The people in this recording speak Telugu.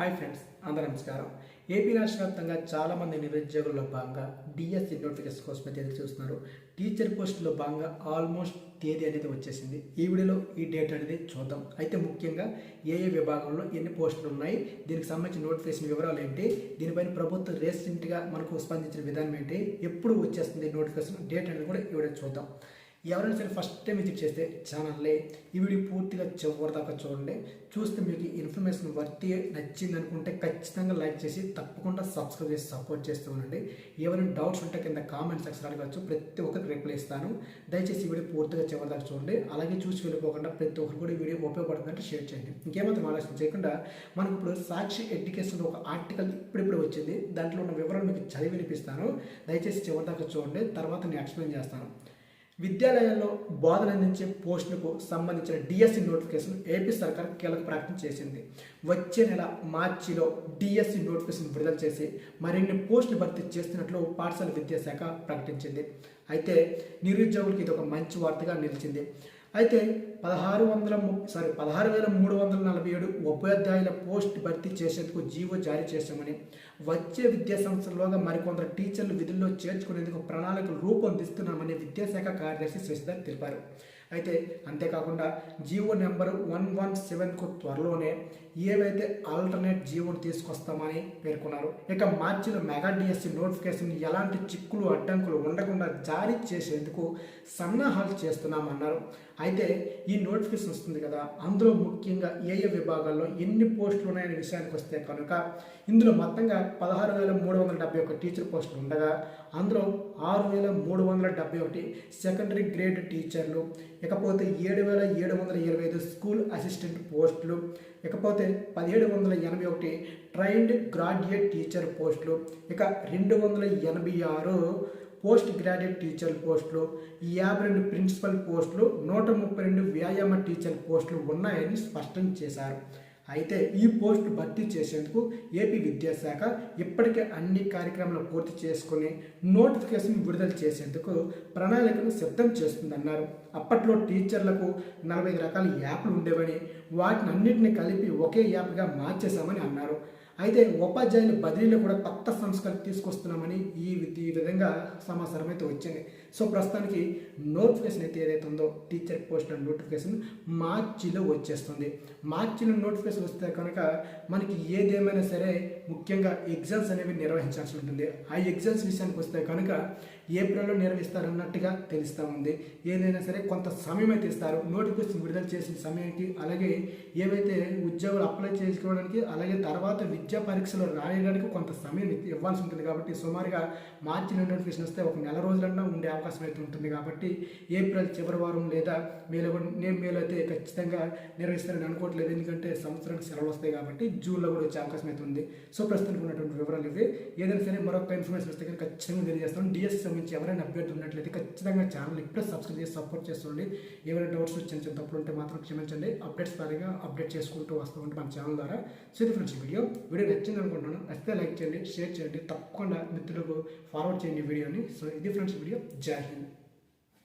హాయ్ ఫ్రెండ్స్, అందరూ నమస్కారం. ఏపీ రాష్ట్ర వ్యాప్తంగా చాలామంది నిరుద్యోగుల్లో భాగంగా డిఎస్సి నోటిఫికేషన్ కోసం అయితే ఎదురు చూస్తున్నారు. టీచర్ పోస్టులో భాగంగా ఆల్మోస్ట్ తేదీ అనేది వచ్చేసింది. ఈ వీడియోలో ఈ డేట్ అనేది చూద్దాం. అయితే ముఖ్యంగా ఏ విభాగంలో ఎన్ని పోస్టులు ఉన్నాయి, దీనికి సంబంధించిన నోటిఫికేషన్ వివరాలు ఏంటి, దీనిపైన ప్రభుత్వం రీసెంట్గా మనకు స్పందించిన విధానం ఏంటి, ఎప్పుడు వచ్చేస్తుంది నోటిఫికేషన్ డేట్ అనేది కూడా ఈ వీడియో చూద్దాం. ఎవరైనా సరే ఫస్ట్ టైం విజిట్ చేస్తే ఛానల్ని ఈ వీడియో పూర్తిగా చివరి దాకా చూడండి. చూస్తే మీకు ఇన్ఫర్మేషన్ వర్తి నచ్చింది అనుకుంటే ఖచ్చితంగా లైక్ చేసి తప్పకుండా సబ్స్క్రైబ్ చేసి సపోర్ట్ చేస్తూ ఉండండి. ఏమైనా డౌట్స్ ఉంటే కింద కామెంట్ సెక్షన్ అడగచ్చు, ప్రతి ఒక్కరికి రిప్లై ఇస్తాను. దయచేసి ఈ వీడియో పూర్తిగా చివరి దాకా చూడండి. అలాగే చూసి వెళ్ళిపోకుండా ప్రతి ఒక్కరు కూడా ఈ వీడియో ఉపయోగపడుతుందంటే షేర్ చేయండి. ఇంకేమాత్రం ఆలోచన చేయకుండా మనకు ఇప్పుడు సాక్షి ఎడ్యుకేషన్లో ఒక ఆర్టికల్ ఇప్పుడిప్పుడు వచ్చింది. దాంట్లో ఉన్న వివరాలు మీకు చదివి వినిపిస్తాను. దయచేసి చివరి దాకా చూడండి, తర్వాత నేను ఎక్స్ప్లెయిన్ చేస్తాను. విద్యాలయాల్లో బోధన అందించే పోస్టులకు సంబంధించిన డిఎస్సి నోటిఫికేషన్ ఏపీ సర్కార్ కీలక ప్రకటన చేసింది. వచ్చే నెల మార్చిలో డిఎస్సి నోటిఫికేషన్ విడుదల చేసి మరిన్ని పోస్టులు భర్తీ చేస్తున్నట్లు పాఠశాల విద్యాశాఖ ప్రకటించింది. అయితే నిరుద్యోగులకు ఇది ఒక మంచి వార్తగా నిలిచింది. అయితే 16,347 ఉపాధ్యాయుల పోస్ట్ భర్తీ చేసేందుకు జీవో జారీ చేశామని, వచ్చే విద్యా సంవత్సరంలోగా మరికొందరు టీచర్లు విధుల్లో చేర్చుకునేందుకు ప్రణాళికలు రూపొందిస్తున్నామని విద్యాశాఖ కార్యదర్శి శశిధర్ తెలిపారు. అయితే అంతేకాకుండా జీవో నెంబర్ 117కు త్వరలోనే ఏవైతే ఆల్టర్నేట్ జీవోను తీసుకొస్తామని పేర్కొన్నారు. ఇక మార్చిలో మెగా డిఎస్సి నోటిఫికేషన్ ఎలాంటి చిక్కులు అడ్డంకులు ఉండకుండా జారీ చేసేందుకు సన్నాహాలు చేస్తున్నామన్నారు. అయితే ఈ నోటిఫికేషన్ వస్తుంది కదా, అందులో ముఖ్యంగా ఏ విభాగాల్లో ఎన్ని పోస్టులు ఉన్నాయనే విషయానికి వస్తే కనుక ఇందులో మొత్తంగా 16,371 టీచర్ పోస్టులు ఉండగా అందులో 6,371 సెకండరీ గ్రేడ్ టీచర్లు, ఇకపోతే 7,725 స్కూల్ అసిస్టెంట్ పోస్టులు, ఇకపోతే 1,781 ట్రైన్డ్ గ్రాడ్యుయేట్ టీచర్ పోస్టులు, ఇక 286 పోస్ట్ గ్రాడ్యుయేట్ టీచర్ పోస్టులు, 52 ప్రిన్సిపల్ పోస్టులు, 132 వ్యాయామ టీచర్ పోస్టులు ఉన్నాయని స్పష్టం చేశారు. అయితే ఈ పోస్టు భర్తీ చేసేందుకు ఏపీ విద్యాశాఖ ఇప్పటికే అన్ని కార్యక్రమాలు పూర్తి చేసుకుని నోటిఫికేషన్ విడుదల చేసేందుకు ప్రణాళికను సిద్ధం చేస్తుందన్నారు. అప్పట్లో టీచర్లకు 45 రకాల యాప్లు ఉండేవని, వాటిని అన్నింటినీ కలిపి ఒకే యాప్గా మార్చేశామని అన్నారు. అయితే ఉపాధ్యాయుల బదిలీలో కూడా కొత్త సంస్కరణ తీసుకొస్తున్నామని ఈ విధంగా సమాచారం అయితే వచ్చింది. సో ప్రస్తుతానికి నోటిఫికేషన్ అయితే ఏదైతే ఉందో టీచర్ పోస్ట్ నోటిఫికేషన్ మార్చిలో వచ్చేస్తుంది. మార్చిలో నోటిఫికేషన్ వస్తే కనుక మనకి ఏదేమైనా సరే ముఖ్యంగా ఎగ్జామ్స్ అనేవి నిర్వహించాల్సి ఉంటుంది. ఆ ఎగ్జామ్స్ విషయానికి వస్తే కనుక ఏప్రిల్లో నిర్వహిస్తారన్నట్టుగా తెలుస్తూ ఉంది. ఏదైనా సరే కొంత సమయం అయితే ఇస్తారు నోటిఫికేషన్ విడుదల చేసిన సమయానికి. అలాగే ఏవైతే ఉద్యోగులు అప్లై చేసుకోవడానికి, అలాగే తర్వాత విద్యా పరీక్షలు రాయడానికి కొంత సమయం ఇవ్వాల్సి ఉంటుంది. కాబట్టి సుమారుగా మార్చి నోటిఫికేషన్ వస్తే ఒక నెల రోజులన్నా ఉండే అవకాశం అయితే ఉంటుంది. కాబట్టి ఏప్రిల్ చివరి వారం లేదా మేలో అయితే ఖచ్చితంగా నిర్వహిస్తారని అనుకోవట్లేదు, ఎందుకంటే సంవత్సరానికి సెలవులు వస్తాయి కాబట్టి జూన్లో కూడా వచ్చే అవకాశం అయితే ఉంది. సో ప్రస్తుతానికి ఉన్నటువంటి వివరాలు ఇవి. ఏదైనా సరే మరొక ఇన్ఫర్మేషన్ వస్తే కానీ ఖచ్చితంగా తెలియజేస్తాను. డిఎస్సి సంబంధించి ఎవరైనా అప్డేట్ ఉన్నట్లయితే ఖచ్చితంగా ఛానల్ ఇప్పుడే సబ్స్క్రైబ్ చేసి సపోర్ట్ చేస్తుండండి. ఏమైనా డౌట్స్ చిన్న చిన్న తప్పులు ఉంటే మాత్రం క్షమించండి. అప్డేట్స్ పరంగా అప్డేట్ చేసుకుంటూ వస్తూ ఉంటే మన ఛానల్ ద్వారా. సో ఇది ఫ్రెండ్స్ వీడియో నచ్చింది అనుకుంటున్నాను. నచ్చితే లైక్ చేయండి, షేర్ చేయండి, తప్పకుండా మిత్రులకు ఫార్వర్డ్ చేయండి వీడియోని. సో ఇది ఫ్రెండ్స్ వీడియో. జై హింద్.